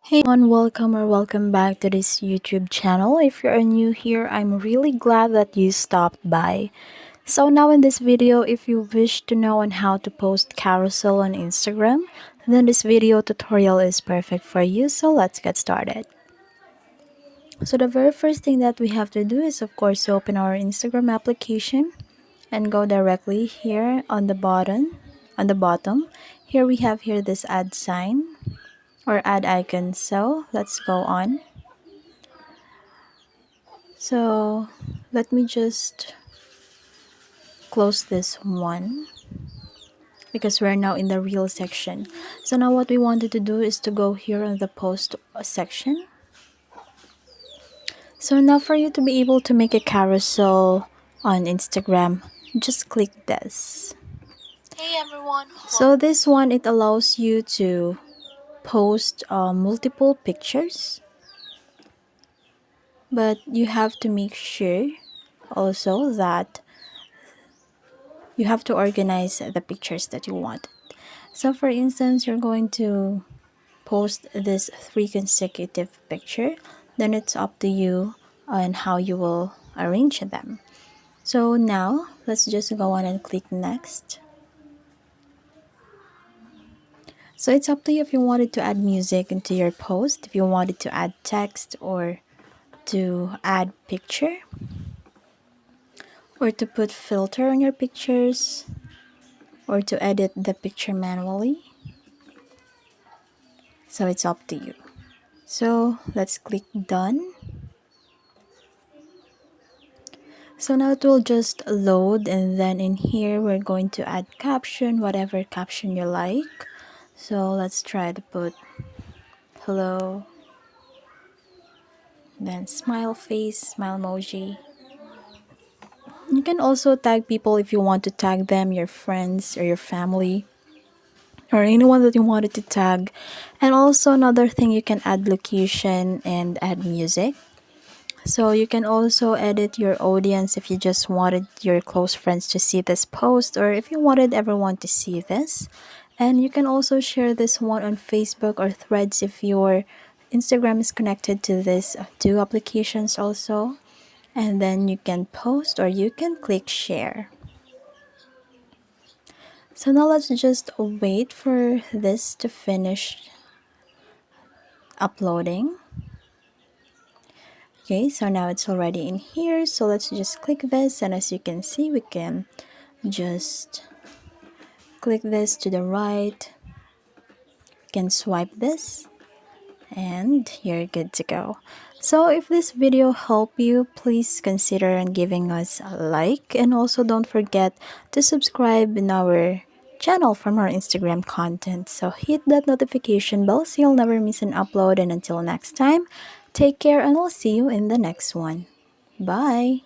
Hey everyone, welcome back to this YouTube channel. If you're new here, I'm really glad that you stopped by. So now in this video, if you wish to know on how to post carousel on Instagram, then this video tutorial is perfect for you. So let's get started. So the very first thing that we have to do is of course to open our Instagram application and go directly here on the bottom. Here we have here this add sign or add icon. So let's go on. So let me just close this one because we're now in the reel section. So now what we wanted to do is to go here on the post section. So now for you to be able to make a carousel on Instagram, just click this. Hey everyone. So this one, it allows you to post multiple pictures, but you have to make sure also that you have to organize the pictures that you want. So for instance, you're going to post this 3 consecutive picture, then it's up to you on how you will arrange them. So now let's just go on and click next. So it's up to you if you wanted to add music into your post, if you wanted to add text or to add picture or to put filter on your pictures or to edit the picture manually. So it's up to you. So let's click done. So now it will just load, and then in here we're going to add caption, whatever caption you like. So let's try to put hello, then smile face, smile emoji. You can also tag people if you want to tag them, your friends or your family or anyone that you wanted to tag. And also another thing, you can add location and add music. So you can also edit your audience if you just wanted your close friends to see this post or if you wanted everyone to see this. And you can also share this one on Facebook or Threads if your Instagram is connected to these two applications also. And then you can post or you can click share. So now let's just wait for this to finish uploading. Okay, so now it's already in here. So let's just click this, and as you can see, we can just click this to the right. You can swipe this and you're good to go. So if this video helped you, please consider and giving us a like, and also don't forget to subscribe in our channel from our Instagram content. So hit that notification bell so you'll never miss an upload, and until next time, take care and I'll see you in the next one. Bye.